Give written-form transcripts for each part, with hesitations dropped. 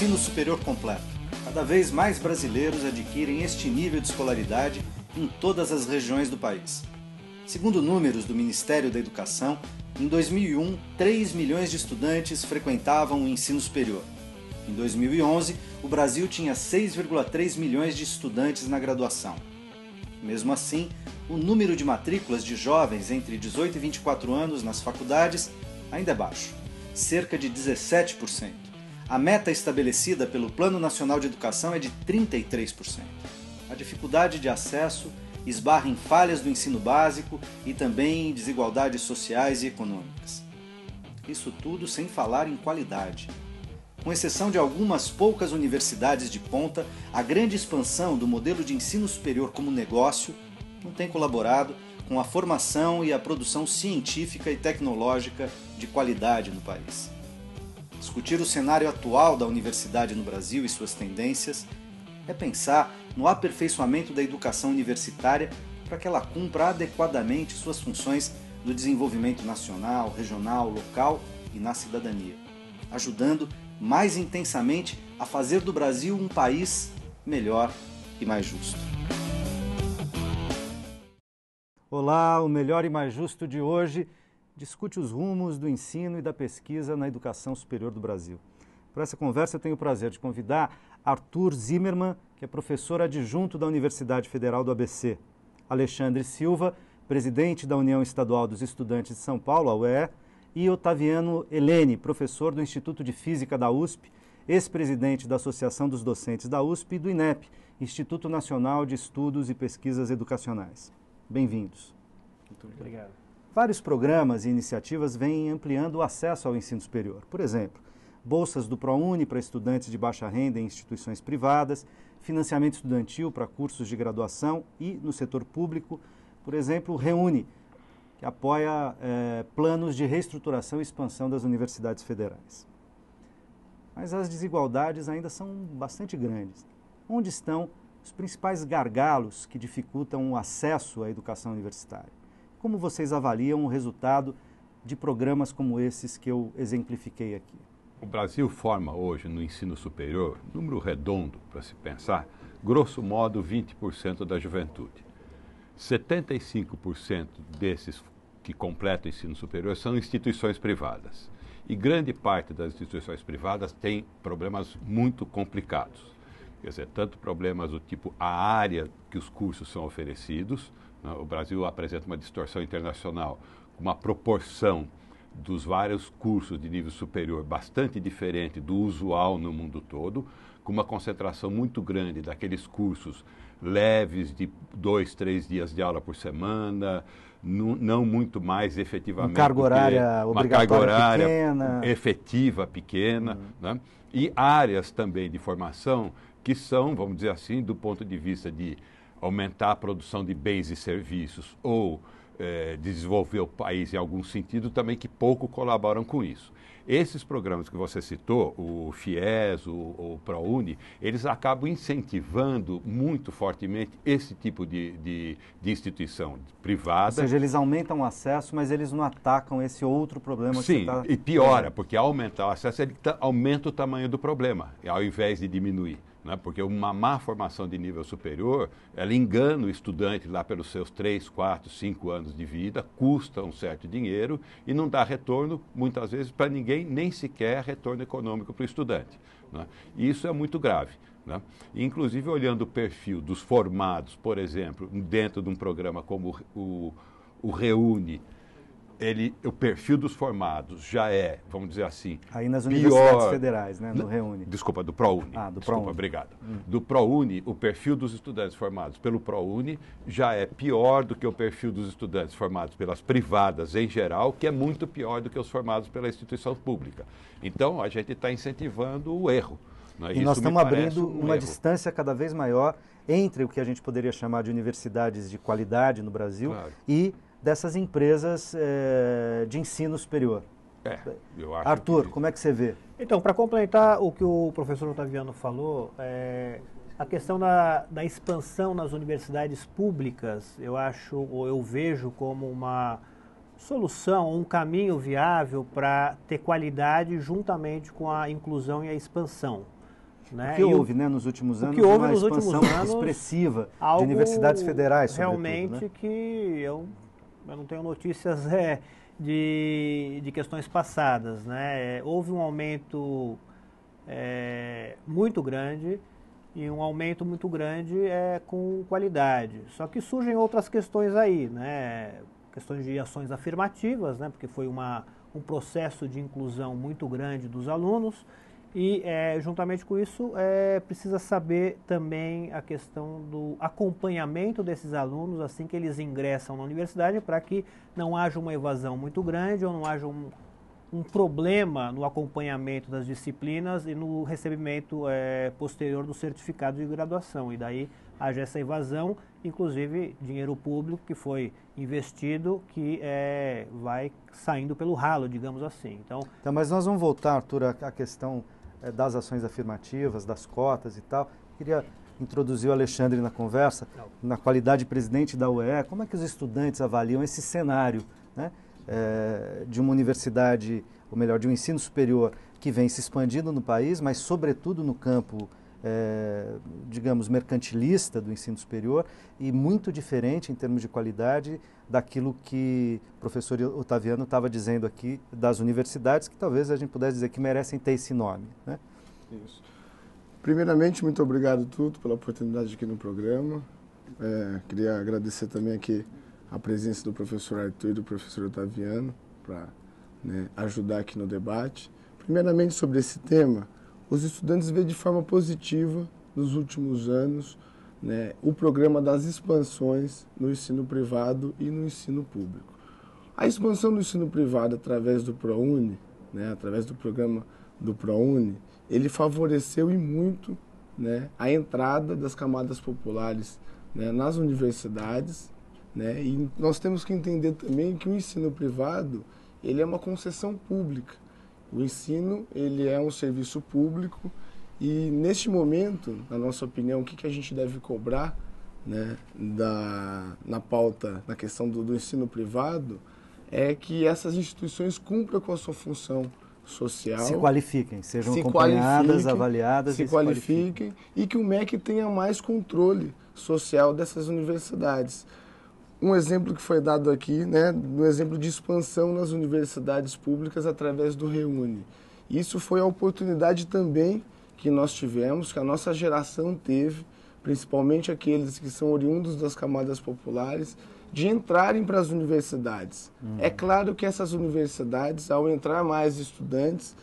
ensino superior completo. Cada vez mais brasileiros adquirem este nível de escolaridade em todas as regiões do país. Segundo números do Ministério da Educação, em 2001, 3 milhões de estudantes frequentavam o ensino superior. Em 2011, o Brasil tinha 6,3 milhões de estudantes na graduação. Mesmo assim, o número de matrículas de jovens entre 18 e 24 anos nas faculdades ainda é baixo, cerca de 17%. A meta estabelecida pelo Plano Nacional de Educação é de 33%. A dificuldade de acesso esbarra em falhas do ensino básico e também em desigualdades sociais e econômicas. Isso tudo sem falar em qualidade. Com exceção de algumas poucas universidades de ponta, a grande expansão do modelo de ensino superior como negócio não tem colaborado com a formação e a produção científica e tecnológica de qualidade no país. Discutir o cenário atual da universidade no Brasil e suas tendências é pensar no aperfeiçoamento da educação universitária para que ela cumpra adequadamente suas funções no desenvolvimento nacional, regional, local e na cidadania, ajudando mais intensamente a fazer do Brasil um país melhor e mais justo. Olá, o Melhor e Mais Justo de hoje discute os rumos do ensino e da pesquisa na educação superior do Brasil. Para essa conversa eu tenho o prazer de convidar Arthur Zimmermann, que é professor adjunto da Universidade Federal do ABC, Alexandre Silva, presidente da União Estadual dos Estudantes de São Paulo, a UE, e Otaviano Helene, professor do Instituto de Física da USP, ex-presidente da Associação dos Docentes da USP e do INEP, Instituto Nacional de Estudos e Pesquisas Educacionais. Bem-vindos. Muito obrigado. Vários programas e iniciativas vêm ampliando o acesso ao ensino superior. Por exemplo, bolsas do ProUni para estudantes de baixa renda em instituições privadas, financiamento estudantil para cursos de graduação e, no setor público, por exemplo, o REUNI, que apoia planos de reestruturação e expansão das universidades federais. Mas as desigualdades ainda são bastante grandes. Onde estão os principais gargalos que dificultam o acesso à educação universitária? Como vocês avaliam o resultado de programas como esses que eu exemplifiquei aqui? O Brasil forma hoje no ensino superior, número redondo para se pensar, grosso modo 20% da juventude. 75% desses que completam o ensino superior são instituições privadas. E grande parte das instituições privadas tem problemas muito complicados. Quer dizer, tanto problemas do tipo a área que os cursos são oferecidos, né? O Brasil apresenta uma distorção internacional, uma proporção dos vários cursos de nível superior bastante diferente do usual no mundo todo, com uma concentração muito grande daqueles cursos leves de 2, 3 dias de aula por semana, não muito mais efetivamente. Uma carga horária obrigatória pequena. Efetiva pequena, né? E áreas também de formação que são, vamos dizer assim, do ponto de vista de aumentar a produção de bens e serviços ou desenvolver o país em algum sentido, também que pouco colaboram com isso. Esses programas que você citou, o FIES, o ProUni, eles acabam incentivando muito fortemente esse tipo de instituição privada. Ou seja, eles aumentam o acesso, mas eles não atacam esse outro problema que você está... Sim, e piora, porque ao aumentar o acesso, ele aumenta o tamanho do problema, ao invés de diminuir. Né? Porque uma má formação de nível superior, ela engana o estudante lá pelos seus 3, 4, 5 anos de vida, custa um certo dinheiro e não dá retorno, muitas vezes, para ninguém, nem sequer retorno econômico para o estudante. Né? E isso é muito grave. Né? Inclusive, olhando o perfil dos formados, por exemplo, dentro de um programa como o REUNI, o perfil dos formados já é, vamos dizer assim, aí nas universidades federais, né, no REUNI. Desculpa, do ProUni. Do ProUni. Obrigado. Do ProUni, o perfil dos estudantes formados pelo ProUni já é pior do que o perfil dos estudantes formados pelas privadas em geral, que é muito pior do que os formados pela instituição pública. Então, a gente está incentivando o erro. Né? E nós estamos abrindo uma distância cada vez maior entre o que a gente poderia chamar de universidades de qualidade no Brasil, claro, e dessas empresas de ensino superior. Eu acho Arthur, como é que você vê? Então, para complementar o que o professor Otaviano falou, a questão da expansão nas universidades públicas, eu acho, ou eu vejo como uma solução, um caminho viável para ter qualidade juntamente com a inclusão e a expansão. Né? O que houve, né, nos últimos anos, uma expansão expressiva de universidades federais, realmente, né? Que eu não tenho notícias de questões passadas, né? Houve um aumento muito grande, e um aumento muito grande com qualidade. Só que surgem outras questões aí, né? Questões de ações afirmativas, né? Porque foi um processo de inclusão muito grande dos alunos. E, juntamente com isso, precisa saber também a questão do acompanhamento desses alunos assim que eles ingressam na universidade, para que não haja uma evasão muito grande ou não haja um problema no acompanhamento das disciplinas e no recebimento posterior do certificado de graduação. E daí haja essa evasão, inclusive dinheiro público que foi investido, que vai saindo pelo ralo, digamos assim. Então, mas nós vamos voltar, Arthur, à questão das ações afirmativas, das cotas e tal. Queria introduzir o Alexandre na conversa, na qualidade de presidente da UE. Como é que os estudantes avaliam esse cenário, né, de uma universidade, ou melhor, de um ensino superior que vem se expandindo no país, mas sobretudo no campo, digamos, mercantilista do ensino superior, e muito diferente em termos de qualidade daquilo que o professor Otaviano estava dizendo aqui das universidades, que talvez a gente pudesse dizer que merecem ter esse nome, né? Isso. Primeiramente, muito obrigado, Tuto, pela oportunidade aqui no programa. Queria agradecer também aqui a presença do professor Arthur e do professor Otaviano para, né, ajudar aqui no debate. Primeiramente, sobre esse tema, os estudantes veem de forma positiva, nos últimos anos, né, o programa das expansões no ensino privado e no ensino público. A expansão do ensino privado através do ProUni, né, através do programa do ProUni, ele favoreceu e muito, né, a entrada das camadas populares, né, nas universidades, né, e nós temos que entender também que o ensino privado ele é uma concessão pública. O ensino ele é um serviço público. E, neste momento, na nossa opinião, o que a gente deve cobrar, né, na pauta, na questão do ensino privado, é que essas instituições cumpram com a sua função social. Se qualifiquem, sejam acompanhadas, avaliadas. Se qualifiquem e que o MEC tenha mais controle social dessas universidades. Um exemplo que foi dado aqui, né, no exemplo de expansão nas universidades públicas através do ReUni. Isso foi a oportunidade também que nós tivemos, que a nossa geração teve, principalmente aqueles que são oriundos das camadas populares, de entrarem para as universidades. É claro que essas universidades, ao entrar mais estudantes,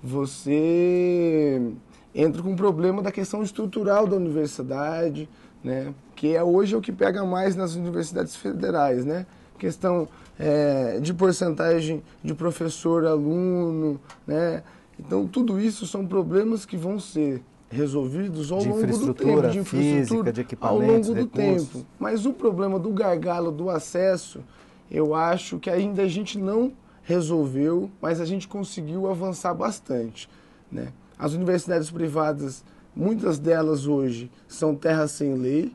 você entra com o problema da questão estrutural da universidade, né, que hoje é o que pega mais nas universidades federais, né? Questão de porcentagem de professor-aluno, né? Então, tudo isso são problemas que vão ser resolvidos ao longo do tempo, de infraestrutura, de equipamentos, ao longo do tempo. Mas o problema do gargalo, do acesso, eu acho que ainda a gente não resolveu, mas a gente conseguiu avançar bastante, né? As universidades privadas, muitas delas hoje são terras sem lei.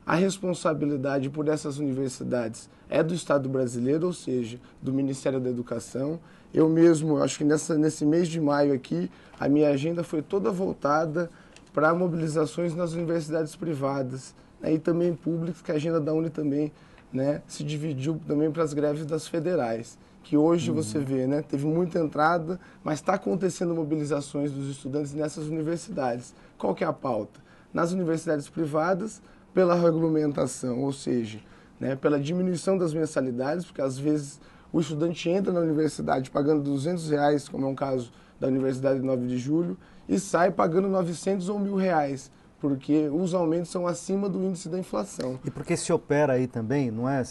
A responsabilidade por essas universidades é do Estado brasileiro, ou seja, do Ministério da Educação. Eu mesmo, acho que nesse mês de maio aqui, a minha agenda foi toda voltada para mobilizações nas universidades privadas, né, e também públicas, que a agenda da Uni também, né, se dividiu também para as greves das federais, que hoje você vê, né, teve muita entrada, mas está acontecendo mobilizações dos estudantes nessas universidades. Qual que é a pauta? Nas universidades privadas, pela regulamentação, ou seja, né, pela diminuição das mensalidades, porque às vezes o estudante entra na universidade pagando R$200, como é um caso da Universidade 9 de Julho, e sai pagando 900 ou R$1.000, porque os aumentos são acima do índice da inflação. E porque se opera aí também, não é,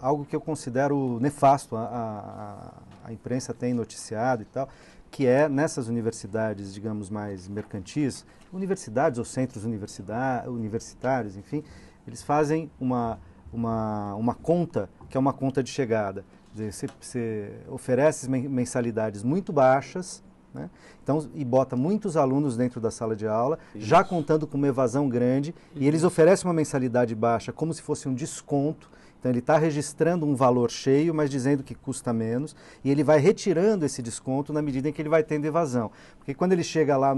algo que eu considero nefasto, a imprensa tem noticiado e tal, que é nessas universidades, digamos, mais mercantis, universidades ou centros universitários, enfim, eles fazem uma conta que é uma conta de chegada. Quer dizer, você oferece mensalidades muito baixas, né? Então, e bota muitos alunos dentro da sala de aula, isso, já contando com uma evasão grande, e eles oferecem uma mensalidade baixa como se fosse um desconto. Então ele está registrando um valor cheio, mas dizendo que custa menos, e ele vai retirando esse desconto na medida em que ele vai tendo evasão. Porque quando ele chega lá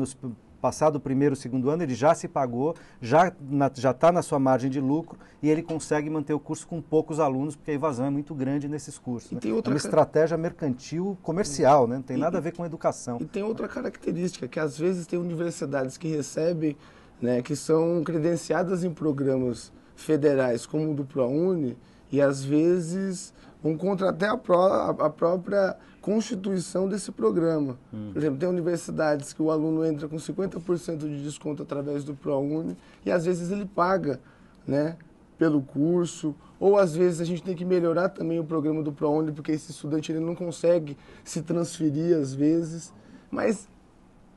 passado o primeiro, segundo ano, ele já se pagou, já está na sua margem de lucro e ele consegue manter o curso com poucos alunos, porque a evasão é muito grande nesses cursos. Né? É uma estratégia mercantil comercial, né? Não tem nada a ver com educação. E tem outra característica, que às vezes tem universidades que recebem, né, que são credenciadas em programas federais, como o do ProUni, e às vezes vão contra até a própria constituição desse programa. Por exemplo, tem universidades que o aluno entra com 50% de desconto através do ProUni e às vezes ele paga, né, pelo curso, ou às vezes a gente tem que melhorar também o programa do ProUni porque esse estudante ele não consegue se transferir às vezes. Mas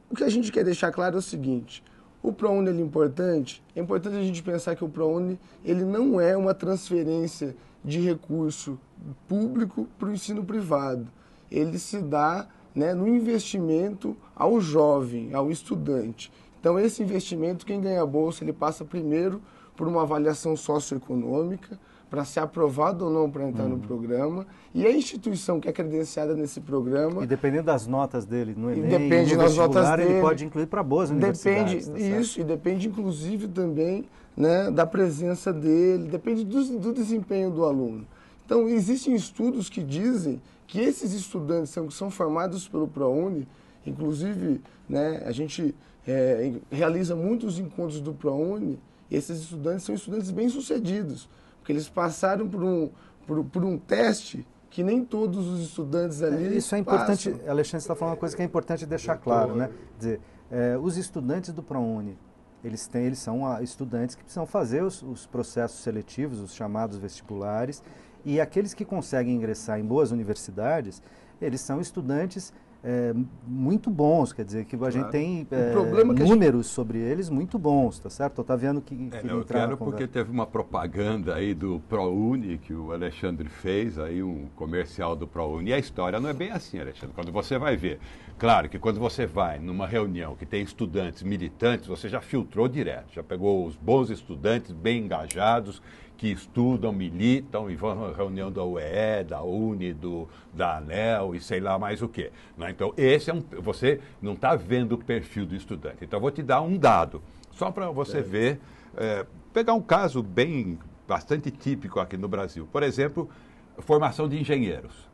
o que a gente quer deixar claro é o seguinte: o ProUni é importante a gente pensar que o ProUni ele não é uma transferência de recurso público para o ensino privado. Ele se dá, né, no investimento ao jovem, ao estudante. Então, esse investimento, quem ganha a bolsa, ele passa primeiro por uma avaliação socioeconômica, para ser aprovado ou não para entrar no programa, e a instituição que é credenciada nesse programa... E dependendo das notas dele no Enem, depende das notas dele, ele pode incluir para boas universidades. Depende, isso, e depende inclusive também, né, da presença dele, depende do desempenho do aluno. Então, existem estudos que dizem que esses estudantes que são formados pelo ProUni, inclusive, né, a gente realiza muitos encontros do ProUni, e esses estudantes são estudantes bem-sucedidos, porque eles passaram por um teste que nem todos os estudantes ali Isso é importante, passam. Alexandre, você está falando uma coisa que é importante deixar claro, né? Quer dizer, os estudantes do ProUni, eles são estudantes que precisam fazer os processos seletivos, os chamados vestibulares, e aqueles que conseguem ingressar em boas universidades, eles são estudantes muito bons, quer dizer, que a gente tem números sobre eles muito bons, tá certo? Otaviano que eu quero porque teve uma propaganda aí do ProUni que o Alexandre fez, aí um comercial do ProUni, e a história não é bem assim, Alexandre, quando você vai ver. Claro que quando você vai numa reunião que tem estudantes militantes, você já filtrou direto, já pegou os bons estudantes bem engajados, que estudam, militam e vão na reunião da UE, da Uni, da ANEL e sei lá mais o quê. Né? Então, você não está vendo o perfil do estudante. Então, eu vou te dar um dado, só para você ver, pegar um caso bastante típico aqui no Brasil. Por exemplo, formação de engenheiros.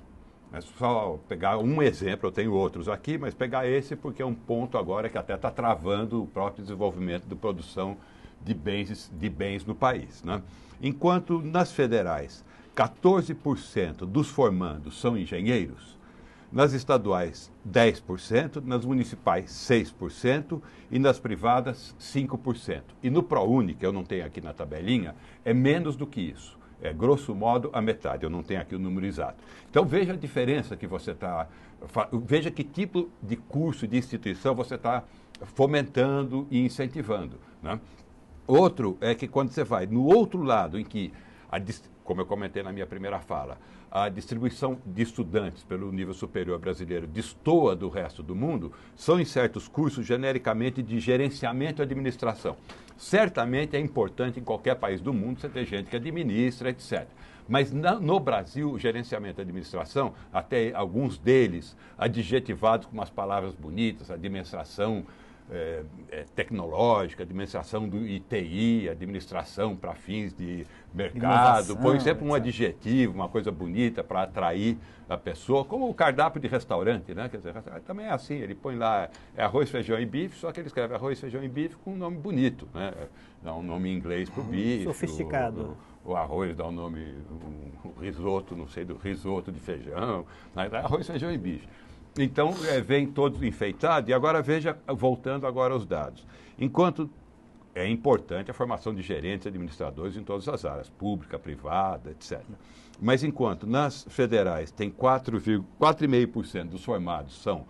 É só pegar um exemplo, eu tenho outros aqui, mas pegar esse porque é um ponto agora que até está travando o próprio desenvolvimento da produção de bens no país. Né? Enquanto nas federais 14% dos formandos são engenheiros, nas estaduais 10%, nas municipais 6% e nas privadas 5%. E no ProUni, que eu não tenho aqui na tabelinha, é menos do que isso. É grosso modo a metade, eu não tenho aqui o número exato. Então veja a diferença que você está... Veja que tipo de curso, de instituição você está fomentando e incentivando. Né? Outro é que quando você vai no outro lado, em que, como eu comentei na minha primeira fala, a distribuição de estudantes pelo nível superior brasileiro destoa do resto do mundo, são em certos cursos genericamente de gerenciamento e administração. Certamente é importante em qualquer país do mundo você ter gente que administra, etc. Mas no Brasil, o gerenciamento e administração, até alguns deles adjetivados com umas palavras bonitas, administração tecnológica, administração do ITI, administração para fins de mercado, põe sempre um adjetivo, uma coisa bonita para atrair a pessoa, como o cardápio de restaurante, né? Quer dizer, também é assim, ele põe lá arroz, feijão e bife, só que ele escreve arroz, feijão e bife com um nome bonito, né? Dá um nome em inglês para o bife. Sofisticado. O arroz dá um nome, um risoto, não sei, do risoto de feijão, mas arroz, feijão e bife. Então, vem todos enfeitados, e agora veja, voltando agora aos dados. Enquanto é importante a formação de gerentes e administradores em todas as áreas, pública, privada, etc. Mas enquanto nas federais tem 4,5% dos formados são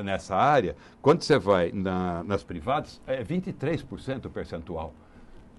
nessa área, quando você vai nas privadas, é 23% o percentual.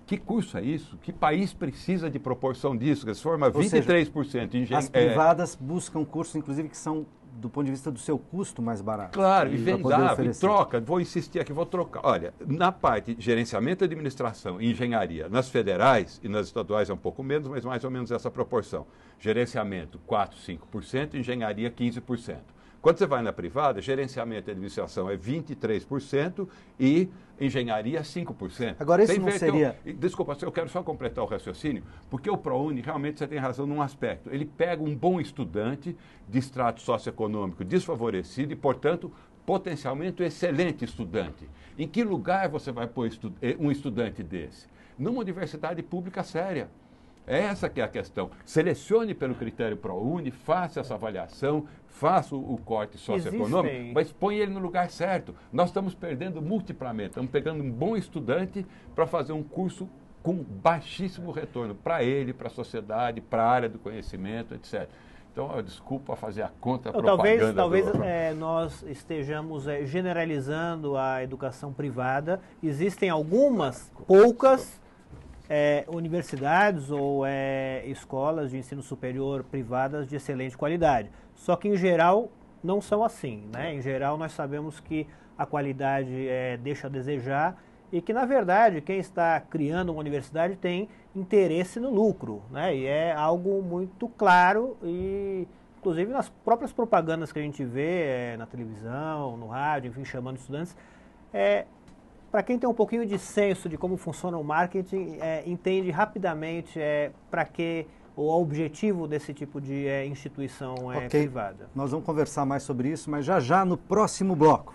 Que curso é isso? Que país precisa de proporção disso? Que se forma 23% de engenharia. As privadas buscam cursos, inclusive, que são do ponto de vista do seu custo mais barato. Claro, e vendável, e troca, vou insistir aqui, vou trocar. Olha, na parte de gerenciamento, administração e engenharia, nas federais e nas estaduais é um pouco menos, mas mais ou menos essa proporção. Gerenciamento 4, 5%, engenharia 15%. Quando você vai na privada, gerenciamento e administração é 23% e engenharia 5%. Agora, isso não seria... Desculpa, eu quero só completar o raciocínio, porque o ProUni, realmente, você tem razão num aspecto. Ele pega um bom estudante de extrato socioeconômico desfavorecido e, portanto, potencialmente um excelente estudante. Em que lugar você vai pôr um estudante desse? Numa universidade pública séria. Essa que é a questão. Selecione pelo critério ProUni, faça essa avaliação, faça o corte socioeconômico, mas põe ele no lugar certo. Nós estamos perdendo multiplamente, estamos pegando um bom estudante para fazer um curso com baixíssimo retorno para ele, para a sociedade, para a área do conhecimento, etc. Então, desculpa fazer a contra-propaganda. Talvez nós estejamos generalizando a educação privada. Existem algumas, poucas... universidades ou escolas de ensino superior privadas de excelente qualidade. Só que, em geral, não são assim, né? Em geral, nós sabemos que a qualidade deixa a desejar e que, na verdade, quem está criando uma universidade tem interesse no lucro, né? E é algo muito claro e, inclusive, nas próprias propagandas que a gente vê na televisão, no rádio, enfim, chamando estudantes, para quem tem um pouquinho de senso de como funciona o marketing, entende rapidamente para que o objetivo desse tipo de instituição privada. Nós vamos conversar mais sobre isso, mas já no próximo bloco.